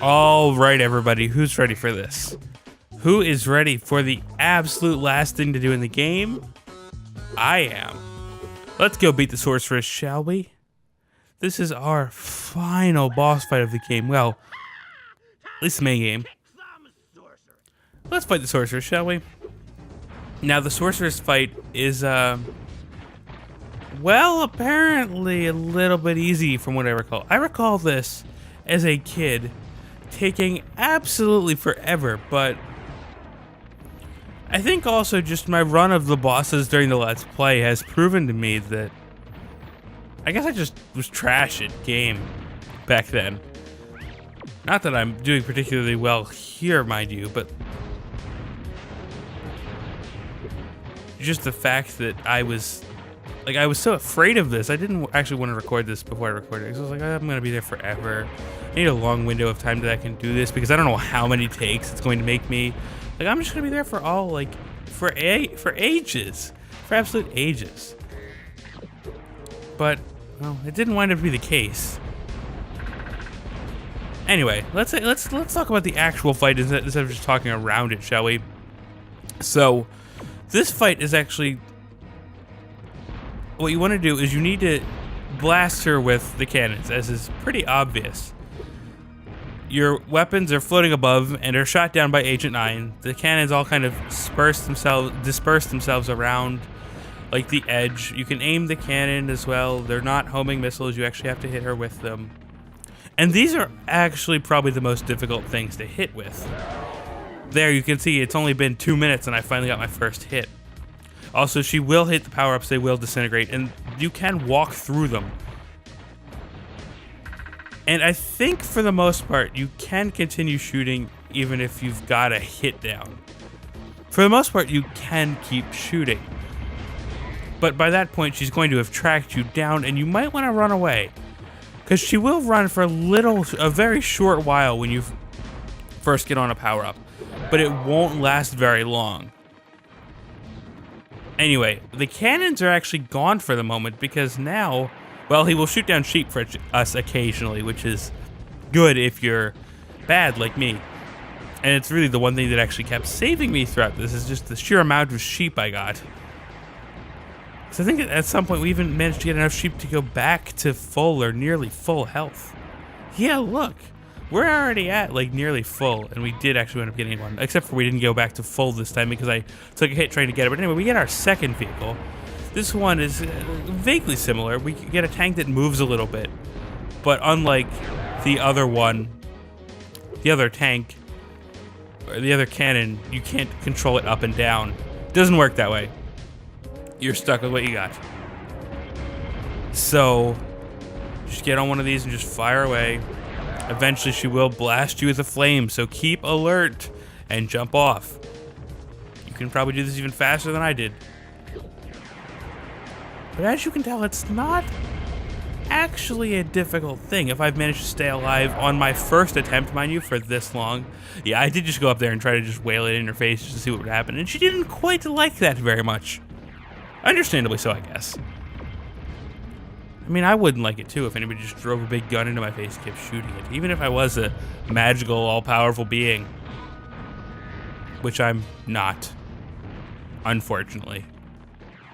All right, everybody, who's ready for this? Who is ready for the absolute last thing to do in the game? I am. Let's go beat the sorceress, shall we? This is our final boss fight of the game. Well, at least the main game. Let's fight the sorceress, shall we? Now, the sorceress fight is, well, apparently a little bit easy from what I recall. I recall this as a kid taking absolutely forever, but I think also just my run of the bosses during the Let's Play has proven to me that I guess I just was trash at game back then. Not that I'm doing particularly well here, mind you, but just the fact that I was so afraid of this. I didn't actually want to record this before I recorded it. I was like, I'm going to be there forever. I need a long window of time that I can do this because I don't know how many takes it's going to make me. Like, I'm just going to be there for for ages. For absolute ages. But, well, it didn't wind up to be the case. Anyway, let's talk about the actual fight instead of just talking around it, shall we? So, this fight is actually, what you want to do is you need to blast her with the cannons, as is pretty obvious. Your weapons are floating above and are shot down by Agent 9. The cannons all kind of disperse themselves around like the edge. You can aim the cannon as well. They're not homing missiles. You actually have to hit her with them. And these are actually probably the most difficult things to hit with. There, you can see it's only been 2 minutes and I finally got my first hit. Also, she will hit the power-ups, they will disintegrate, and you can walk through them. And I think for the most part, you can continue shooting even if you've got a hit down. For the most part, you can keep shooting. But by that point, she's going to have tracked you down and you might want to run away. Because she will run for a very short while when you first get on a power-up. But it won't last very long. Anyway, the cannons are actually gone for the moment because now, well, he will shoot down sheep for us occasionally, which is good if you're bad like me. And it's really the one thing that actually kept saving me throughout this is just the sheer amount of sheep I got. So I think at some point we even managed to get enough sheep to go back to full or nearly full health. Yeah, look. We're already at like nearly full, and we did actually end up getting one, except for we didn't go back to full this time because I took a hit trying to get it. But anyway, we get our second vehicle. This one is vaguely similar. We get a tank that moves a little bit, but unlike the other one, the other tank, or the other cannon, you can't control it up and down. It doesn't work that way. You're stuck with what you got. So, just get on one of these and just fire away. Eventually she will blast you with a flame, so keep alert and jump off. You can probably do this even faster than I did. But as you can tell, it's not actually a difficult thing if I've managed to stay alive on my first attempt, mind you, for this long. Yeah, I did just go up there and try to just wail it in her face just to see what would happen, and she didn't quite like that very much. Understandably so, I guess. I mean, I wouldn't like it too if anybody just drove a big gun into my face and kept shooting it. Even if I was a magical, all-powerful being. Which I'm not. Unfortunately.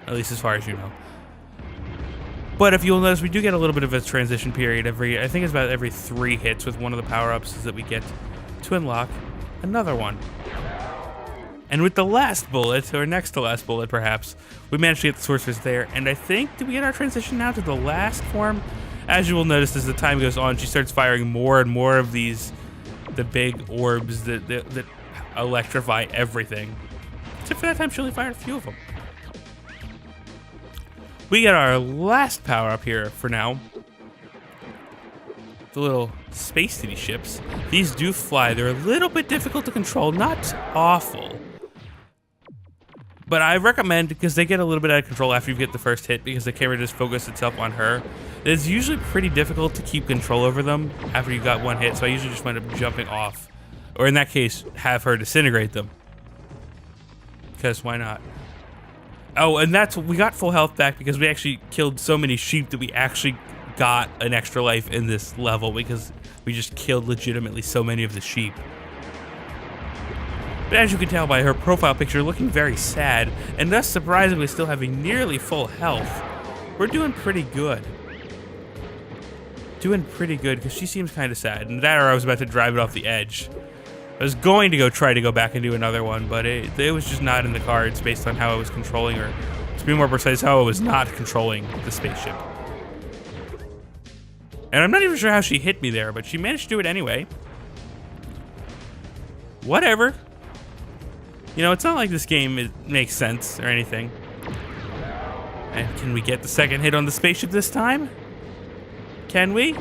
At least as far as you know. But if you'll notice, we do get a little bit of a transition period I think it's about every 3 hits with one of the power-ups is that we get to unlock another one. And with the last bullet, or next to last bullet perhaps, we managed to get the sorceress there. And I think, did we get our transition now to the last form? As you will notice as the time goes on, she starts firing more and more of the big orbs that electrify everything. Except for that time she only fired a few of them. We get our last power up here for now. The little space city ships. These do fly. They're a little bit difficult to control, not awful. But I recommend, because they get a little bit out of control after you get the first hit, because the camera just focuses itself on her. It's usually pretty difficult to keep control over them after you got one hit, so I usually just wind up jumping off. Or in that case, have her disintegrate them. Because why not? Oh, and we got full health back because we actually killed so many sheep that we actually got an extra life in this level because we just killed legitimately so many of the sheep. But as you can tell by her profile picture looking very sad, and thus surprisingly still having nearly full health, we're doing pretty good. Doing pretty good, because she seems kind of sad. And that or I was about to drive it off the edge. I was going to try to go back and do another one, but it was just not in the cards based on how I was controlling her. To be more precise, how I was not controlling the spaceship. And I'm not even sure how she hit me there, but she managed to do it anyway. Whatever. You know, it's not like this game makes sense or anything. And can we get the second hit on the spaceship this time? Can we?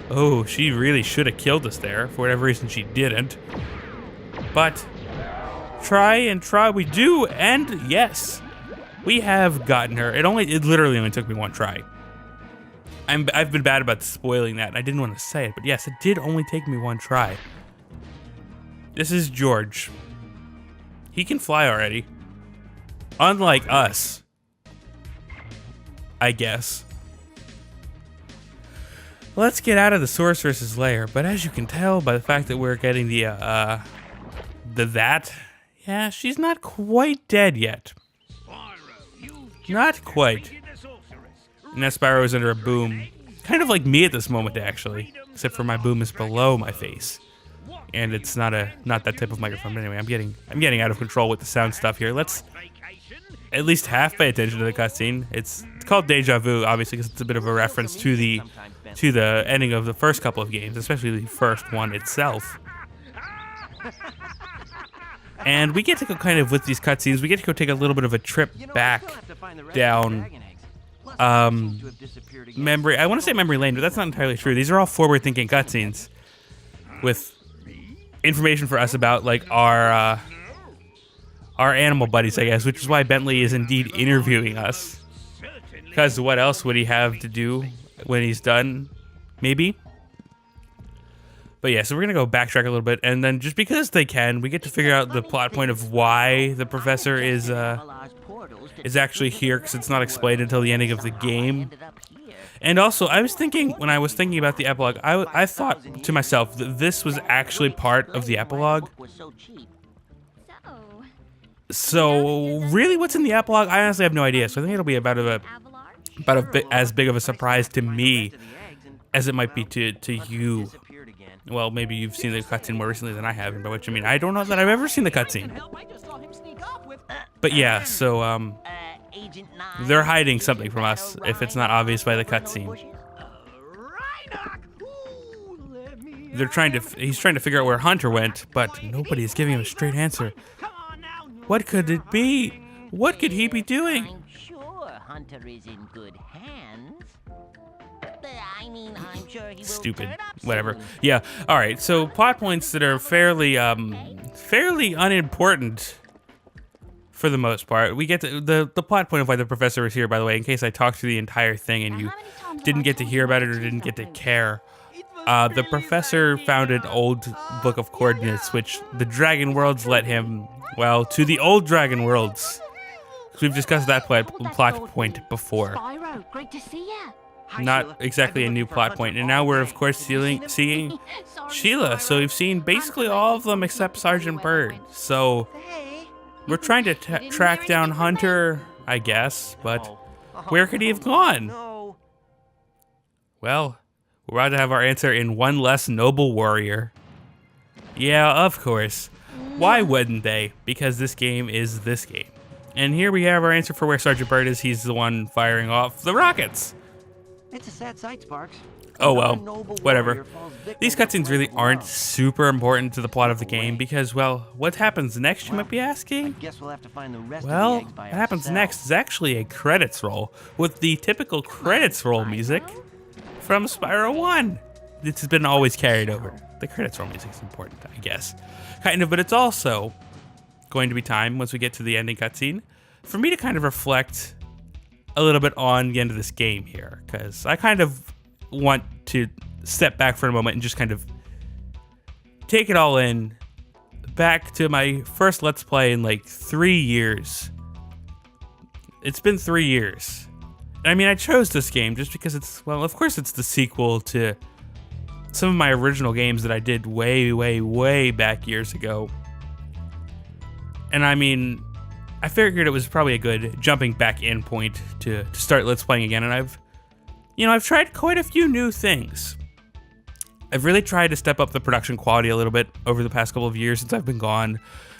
Oh, she really should have killed us there. For whatever reason, she didn't. But try and try we do, and yes, we have gotten her. It literally only took me one try. I've been bad about spoiling that, and I didn't want to say it, but yes, it did only take me one try. This is George. He can fly already. Unlike us. I guess. Let's get out of the sorceress's lair, but as you can tell by the fact that we're getting yeah, she's not quite dead yet. Not quite. And now Spyro is under a boom. Kind of like me at this moment, actually. Except for my boom is below my face. And it's not that type of microphone. But anyway, I'm getting out of control with the sound stuff here. Let's at least half pay attention to the cutscene. It's called Deja Vu, obviously, because it's a bit of a reference to the ending of the first couple of games, especially the first one itself. And we get to go kind of with these cutscenes. We get to go take a little bit of a trip back down memory. I want to say memory lane, but that's not entirely true. These are all forward-thinking cutscenes with information for us about like our animal buddies, I guess, which is why Bentley is indeed interviewing us. Because what else would he have to do when he's done? Maybe. But yeah, so we're gonna go backtrack a little bit, and then just because they can, we get to figure out the plot point of why the professor is actually here, because it's not explained until the ending of the game. And also, I was thinking, when I was thinking about the epilogue, I thought to myself that this was actually part of the epilogue. So, really, what's in the epilogue? I honestly have no idea. So I think it'll be about as big of a surprise to me as it might be to you. Well, maybe you've seen the cutscene more recently than I have, and by which I mean I don't know that I've ever seen the cutscene. But yeah, so they're hiding something from us if it's not obvious by the cutscene. He's trying to figure out where Hunter went, but nobody is giving him a straight answer. What could it be? What could he be doing? I'm sure Hunter is in good hands. I'm sure he will. Stupid. Whatever. Yeah. All right. So plot points that are fairly unimportant for the most part. We get to the plot point of why the professor is here, by the way, in case I talked through the entire thing and you didn't get to hear about it or didn't get to care. The professor found an old book of coordinates, which the Dragon Worlds let him, well, to the old Dragon Worlds. We've discussed that plot point before. Spyro, great to see you. Not exactly a new plot point. And now we're, of course, seeing Sheila. So we've seen basically all of them except Sergeant Bird. So we're trying to track down Hunter, I guess. But where could he have gone? Well, we're about to have our answer in One Less Noble Warrior. Yeah, of course. Why wouldn't they? Because this game is this game. And here we have our answer for where Sergeant Bird is. He's the one firing off the rockets. It's a sad sight, Sparks. Oh well, whatever. These cutscenes really aren't super important to the plot of the game because, well, what happens next, you might be asking? Guess we'll have to find the rest Well, of the eggs by what happens ourselves. next is actually a credits roll with the typical credits roll music from Spyro 1. This has been always carried over. The credits roll music is important, I guess. Kind of, but it's also going to be time, once we get to the ending cutscene, for me to kind of reflect a little bit on the end of this game here, because I kind of want to step back for a moment and just kind of take it all in, back to my first Let's Play in like 3 years. It's been 3 years. I mean, I chose this game just because it's, well, of course it's the sequel to some of my original games that I did way, way, way back years ago. And I mean, I figured it was probably a good jumping back in point to start Let's Playing again. And I've tried quite a few new things. I've really tried to step up the production quality a little bit over the past couple of years since I've been gone.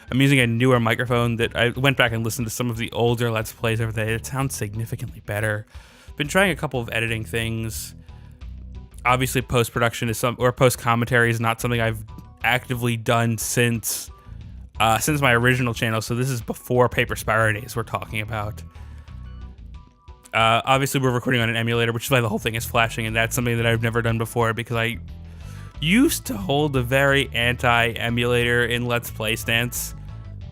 I'm using a newer microphone that I went back and listened to some of the older Let's Plays over there. It sounds significantly better. Been trying a couple of editing things. Obviously, post-production is post-commentary is not something I've actively done since my original channel. So this is before Paper Spyro days we're talking about. Obviously, we're recording on an emulator, which is why the whole thing is flashing, and that's something that I've never done before because I used to hold a very anti-emulator in Let's Play stance,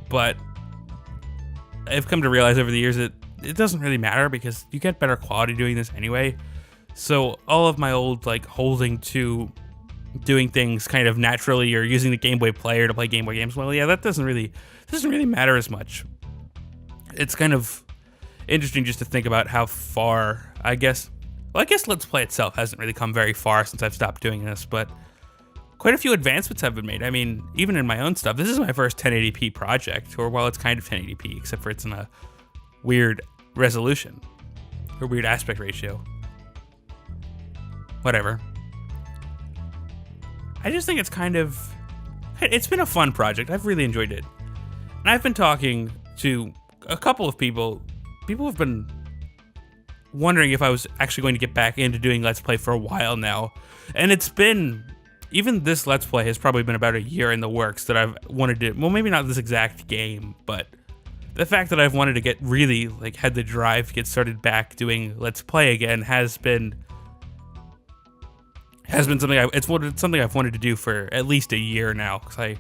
but I've come to realize over the years that it doesn't really matter because you get better quality doing this anyway. So all of my old holding to doing things kind of naturally or using the Game Boy player to play Game Boy games, well, yeah, that doesn't really matter as much. It's kind of interesting just to think about how far, I guess Let's Play itself hasn't really come very far since I've stopped doing this, but quite a few advancements have been made. I mean, even in my own stuff, this is my first 1080p project, or well, it's kind of 1080p, except for it's in a weird resolution, or weird aspect ratio. Whatever. I just think it's been a fun project. I've really enjoyed it. And I've been talking to a couple of people. People have been wondering if I was actually going to get back into doing Let's Play for a while now. And it's been, even this Let's Play has probably been about a year in the works that I've wanted to, well, maybe not this exact game, but the fact that I've wanted to get really, had the drive to get started back doing Let's Play again has been something I've wanted to do for at least a year now, because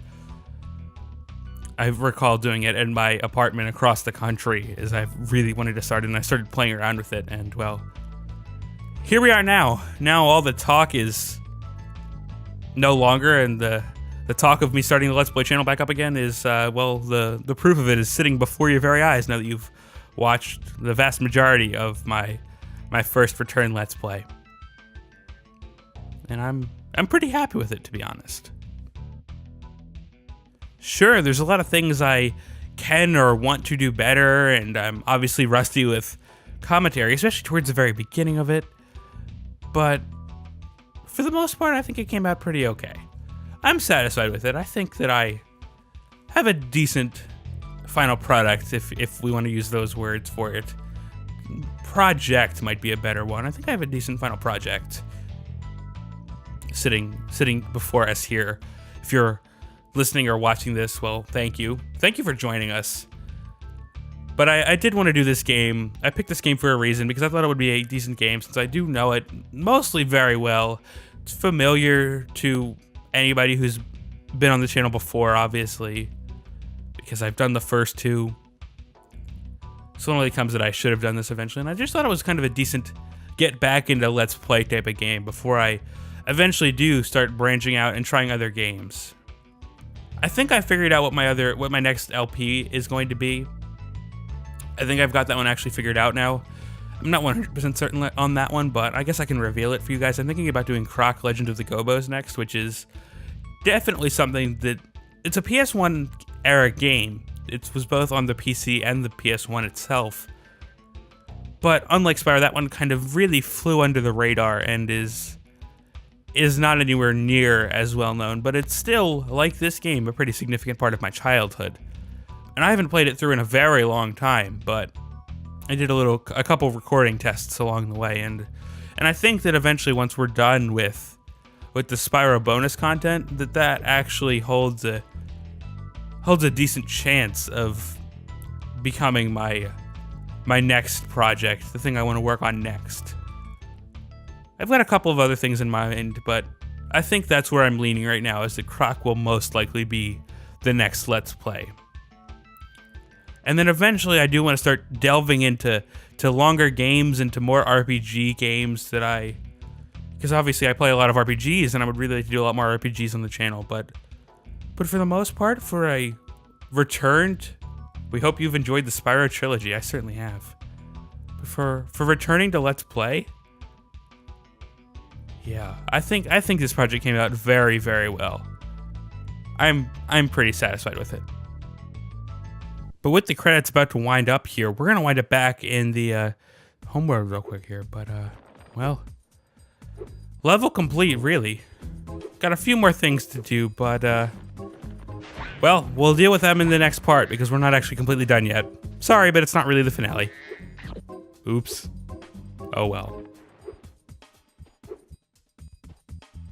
I recall doing it in my apartment across the country as I've really wanted to start it, and I started playing around with it, and well, here we are now. Now all the talk is no longer, and the talk of me starting the Let's Play channel back up again is, well, the proof of it is sitting before your very eyes now that you've watched the vast majority of my first return Let's Play. And I'm pretty happy with it, to be honest. Sure, there's a lot of things I can or want to do better, and I'm obviously rusty with commentary, especially towards the very beginning of it. But for the most part, I think it came out pretty okay. I'm satisfied with it. I think that I have a decent final product, if we want to use those words for it. Project might be a better one. I think I have a decent final project sitting before us here. If you're listening or watching this, well, thank you. Thank you for joining us. But I did want to do this game. I picked this game for a reason, because I thought it would be a decent game, since I do know it mostly very well. It's familiar to anybody who's been on the channel before, obviously, because I've done the first two. So it only comes that I should have done this eventually, and I just thought it was kind of a decent get back into Let's Play type of game before I eventually do start branching out and trying other games. I think I figured out what my next LP is going to be. I think I've got that one actually figured out now. I'm not 100% certain on that one, but I guess I can reveal it for you guys. I'm thinking about doing Croc Legend of the Gobos next, which is definitely something that, it's a PS1 era game. It was both on the PC and the PS1 itself. But unlike Spyro, that one kind of really flew under the radar and is not anywhere near as well known, but it's still, like this game, a pretty significant part of my childhood. And I haven't played it through in a very long time, but I did a couple recording tests along the way, and I think that eventually, once we're done with the Spyro bonus content, that actually holds a decent chance of becoming my next project, the thing I want to work on next. I've got a couple of other things in mind, but I think that's where I'm leaning right now, is that Croc will most likely be the next Let's Play. And then eventually I do want to start delving into longer games, into more RPG games because obviously I play a lot of RPGs, and I would really like to do a lot more RPGs on the channel, but for the most part, for a returned, we hope you've enjoyed the Spyro trilogy. I certainly have. For returning to Let's Play, yeah, I think this project came out very, very well. I'm pretty satisfied with it. But with the credits about to wind up here, we're gonna wind up back in the homeworld real quick here. But well, level complete, really. Got a few more things to do, but well, we'll deal with them in the next part because we're not actually completely done yet. Sorry, but it's not really the finale. Oops. Oh well.